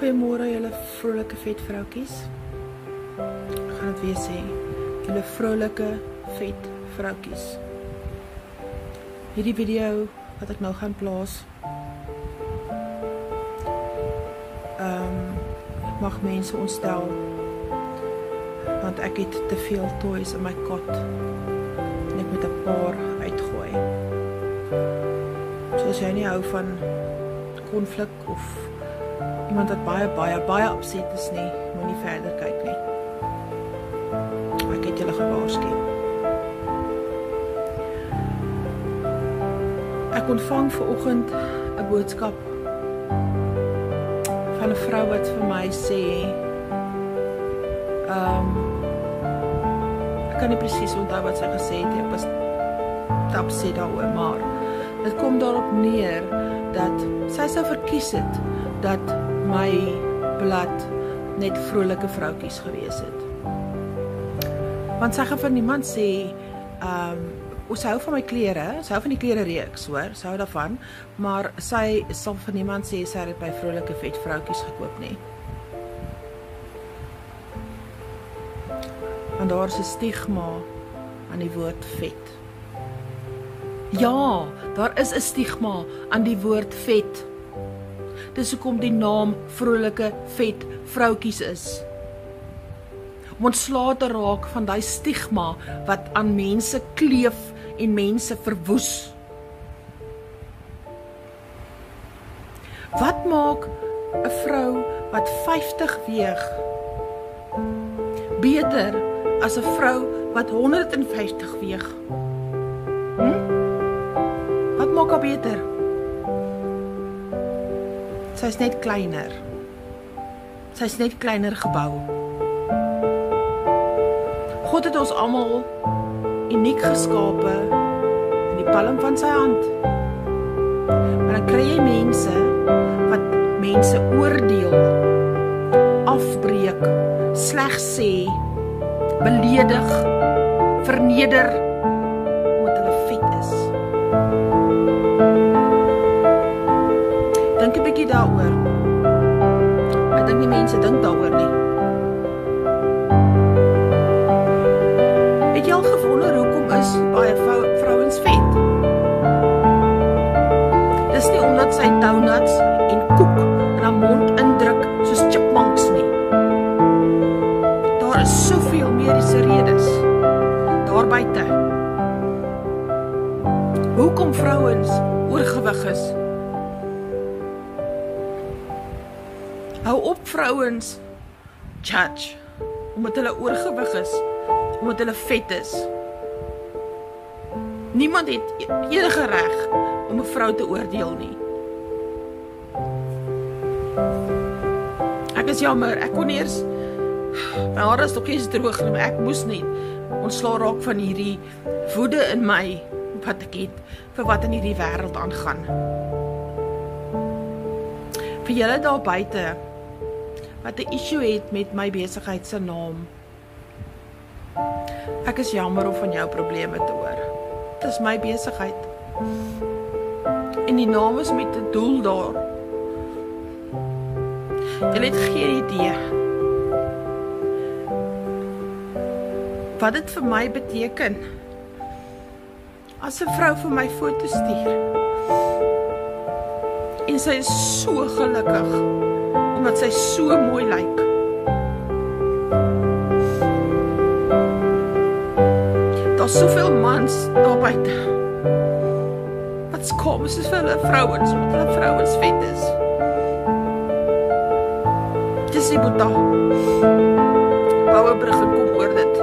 Goeiemôre julle vrolike vet vroutjies. Ek gaan dit weer sê. Julle vrolike vet vroutjies. Hierdie video wat ek nou gaan plaas. Ek mag mense ontstel want ek het te veel toys in my kot en ek moet 'n paar uitgooi. So as jy nie hou van konflik of iemand wat baie opset is nie, moenie verder kyk nie. Ek het julle gewaarsku. Ek ontvang vanoggend 'n boodskap van 'n vrou wat vir my sê, ek kan nie presies onthou wat sy gesê het, ek was te opset daaroor, maar dit kom daarop neer dat sy sou verkies het dat my blad net vrolike vroutjies gewees het. Want sy gaan van niemand sê, sy hou van my klere, sy hou van die klere reeks, hoor, sy hou daarvan, maar sy sal van niemand sê sy het by vrolike vet vroutjies gekoop nie. Want daar is 'n stigma aan die woord vet. Ja, daar is 'n stigma aan die woord vet. Dis hoekom die naam vrolike vet vroutjies is. Om ontslae te raak van daai stigma wat aan mense kleef en mense verwoes. Wat maak 'n vrou wat 50 weeg beter as 'n vrou wat 150 weeg? Wat maak haar beter? Sy is net kleiner. Sy is net kleiner gebou. God het ons almal uniek geskape in die palm van sy hand. Maar dan kry jy mense wat mense oordeel, afbreek, sleg sê, beledig, verneder, omdat hulle vet is. Dink 'n bietjie daaroor. Ek dink nie mense dink daaroor nie. Het jy al gewonder hoekom is baie vrouens vet? Dis nie omdat sy donuts en koek in haar mond indruk soos chipmunks nie. Daar is soveel mediese redes daar buite. Hoekom vrouens oorgewig is? Hou op vrouens judge omdat hulle oorgewig is, omdat hulle vet is. Niemand het enige reg om 'n vrou te oordeel nie. Ek is jammer, ek kon eers, my hare is nog eens droog, maar ek moes nie ontslae raak van hierdie woede in my wat ek het vir wat in hierdie wêreld aangaan. Vir julle daar buite wat 'n issue het met my besigheid se naam. Ek is jammer om van jou probleme te hoor. Dit is my besigheid. En die naam is met 'n doel daar. Julle het geen idee wat dit vir my beteken as 'n vrou vir my foto stuur en sy is so gelukkig omdat sy so mooi lyk. Daar's soveel mans daar buite wat skaam is vir hulle vrouens omdat hulle vrouens vet is. Dis die Boeta Bouwebrug en kom oor dit.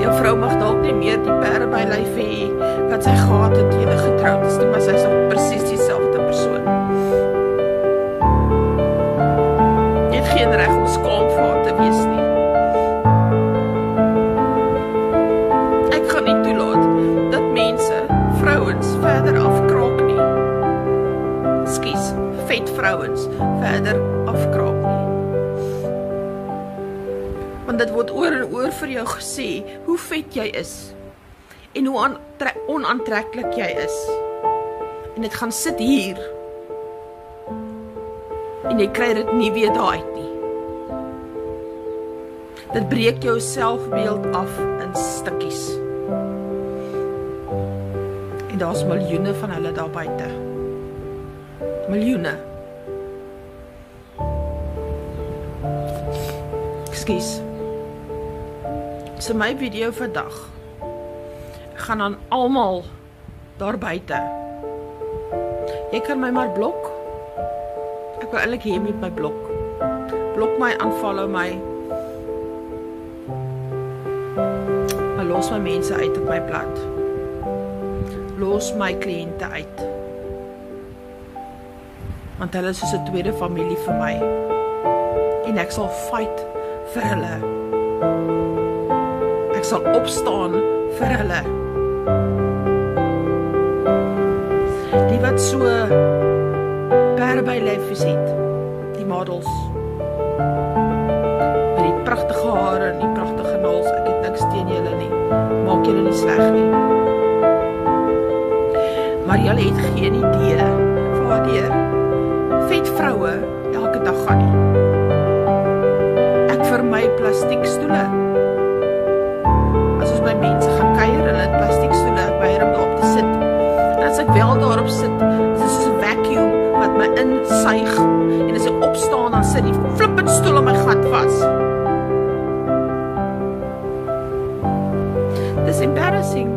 Jou vrou mag dalk nie meer die pere by lyf hê wat sy gehad het toe jy getroud is nie, maar sy is nog presies dieselfde persoon. Jy het geen reg om skaam vir haar te wees nie. Ek gaan nie toelaat dat mense vrouens verder afkraak nie. Skus, vet vrouens verder afkraak nie. Want dit word oor en oor vir jou gesê hoe vet jy is en hoe onaantreklik jy is. En dit gaan sit hier en jy kry dit nie weer daar uit nie. Dit breek jou selfbeeld af in stukkies. En daar's miljoene van hulle daar buite. Miljoene. Ekskuus. So my video vandag gaan aan almal daar buite. Jy kan my maar blok. Ek wil eintlik hê met my blok. Blok my, unfollow my. Maar los my mense uit op my blad. Los my kliënte uit. Want hulle is soos 'n tweede familie vir my. En ek sal fight vir hulle. Ek sal opstaan vir hulle. Die wat so perde by lyfies het, die models, met die pragtige hare en die pragtige naels, ek het niks teen julle nie, maak julle nie sleg nie. Maar julle het geen idee van waardeur vet vroue elke dag gaan nie. Ek vermy plastiekstoele. As ons by mense gaan kuier en het plastiekstoele, ek weier om daarop te sit. En as ek wel daarop sit, is dit soos 'n vacuum wat my insuig, en as ek opstaan, dan sit die flippend stoel aan my gat vas. Dis embarrassing.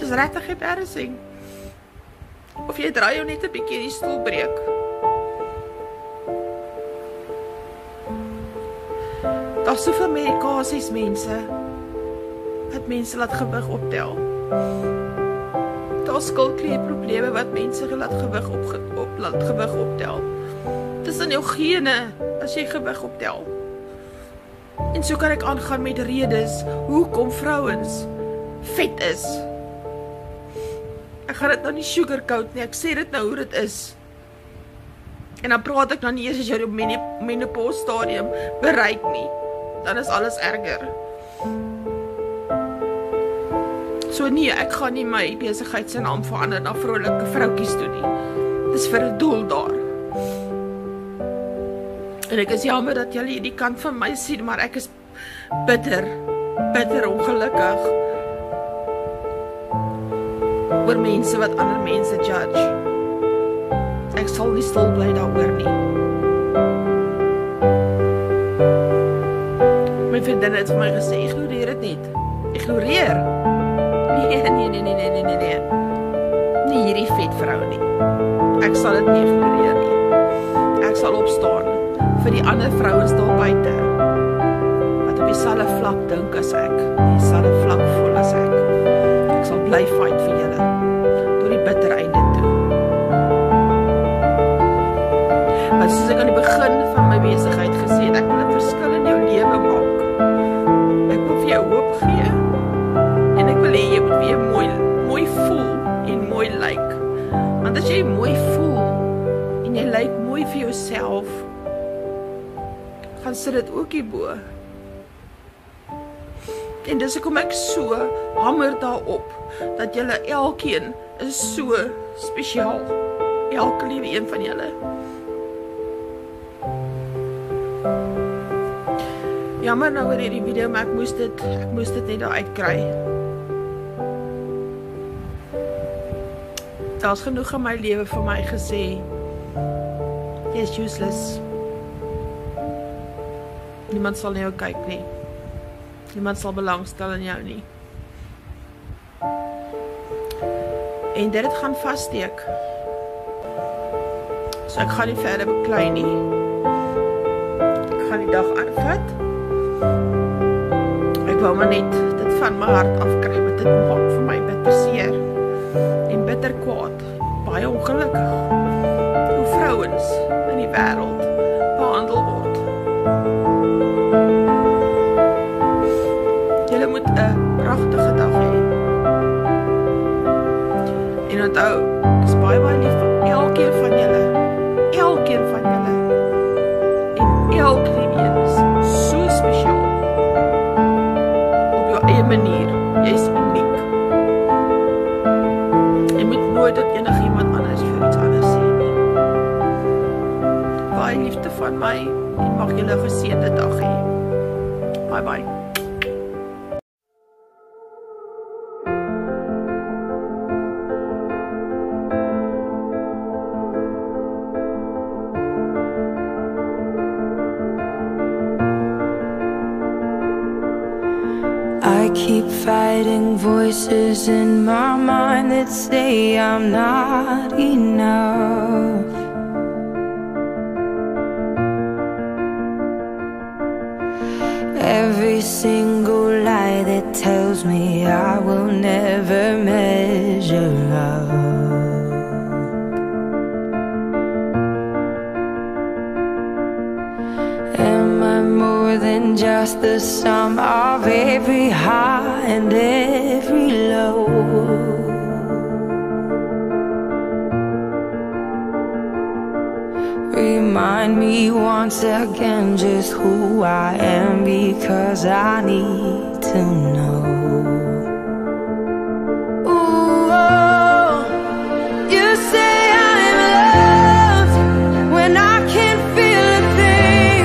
Dis regtig embarrassing. Of jy draai jou net 'n bietjie die stoel breek. Daar's soveel medikasies, mense, wat mense laat gewig optel. Daar's skildklierprobleme wat mense laat gewig optel. Dis in jou gene as jy gewig optel. En so kan ek aangaan met redes hoekom vrouens vet is. Ek gaan dit nou nie sugarcoat nie, ek sê dit nou hoe dit is. En dan praat ek nou nie eers as jy op menopause stadium bereik nie. Dan is alles erger. So nee, ek gaan nie my besigheid se naam verander na vrolike vroutjies toe nie. Dis vir 'n doel daar. En ek is jammer dat julle hierdie kant van my sien, maar ek is bitter ongelukkig oor mense wat ander mense judge. Ek sal nie stil bly daaroor nie. My vriendin het vir my gesê, ignoreer dit net. Ignoreer? Nee. Nie hierdie vet vrou nie. Ek sal dit nie ignoreer nie. Ek sal opstaan vir die ander vrouens daar buite wat op dieselfde vlak dink as ek, dieselfde vlak voel as ek. Ek sal bly fight vir julle tot die bitter einde toe. Want soos ek aan die begin van my besigheid gesê het, ek wil 'n verskil in jou lewe maak. Ek wil vir jou hoop gee. En ek wil hê jy moet weer mooi voel en mooi lyk. Want as jy mooi voel en jy lyk mooi vir jouself, gaan sit dit ook hierbo. En dis hoekom ek so hamer daarop dat julle elkeen is so spesiaal. Elke liewe een van julle. Jammer nou oor hierdie video, maar ek moes dit net daar uitkry. Daar's genoeg in my lewe vir my gesê, jy's useless. Niemand sal na jou kyk nie. Niemand sal belangstel in jou nie. En dit gaan vassteek. So ek gaan nie verder beklei nie. Ek gaan die dag aanvat. Ek wou maar net dit van my hart afkry, want dit maak vir my bitter seer en bitter kwaad, baie ongelukkig hoe vrouens in die wêreld behandel word. Julle moet 'n pragtige dag hê. En onthou, ek is baie lief vir elkeen van julle. Elkeen van julle. En elkeen is so spesiaal. Op jou eie manier. Jy is uniek. Jy moet nooit dat enigiemand anders van my en mag julle 'n geseënde dag hê. Bye bye. I keep fighting voices in my mind that say I'm not enough. Every single lie that tells me I will never measure up. Am I more than just the sum of every high and every low? Remind me once again just who I am, because I need to know. Ooh, oh, you say I'm loved when I can't feel a thing.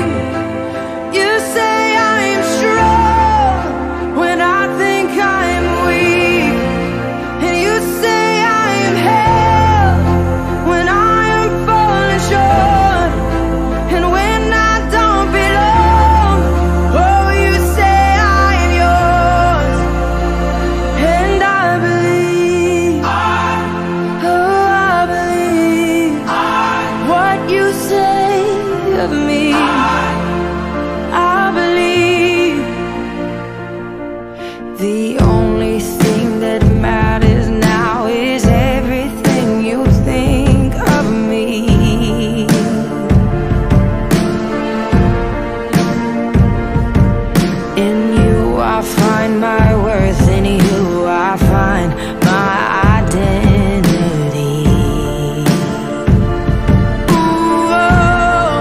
You say I'm strong when I think I'm weak. And you say I am held when I am falling short. And when I don't belong, oh, you say I am yours. And I believe, oh, I believe what you say of me. I believe the only thing that matters now is everything you think of me. In you I find my worth, in you I find my identity. Ooh, oh,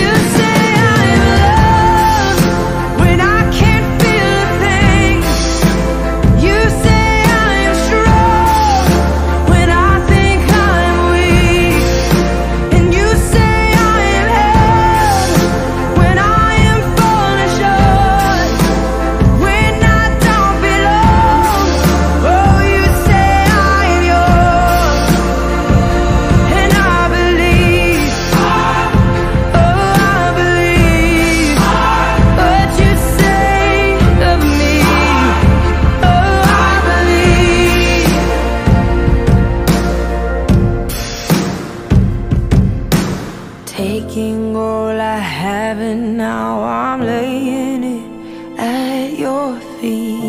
you say I'm loved when I can't feel a thing. You say I'm strong when I think I'm weak. And you say I am held when I am falling short. When I don't belong, oh, you say I am yours. And I believe, oh, I believe what you say of me. Oh, I believe. Taking all I have and now I'm laying it at your feet.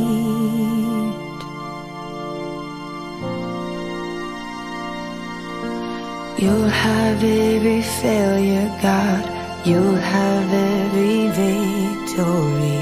You'll have every failure, God. You'll have every victory.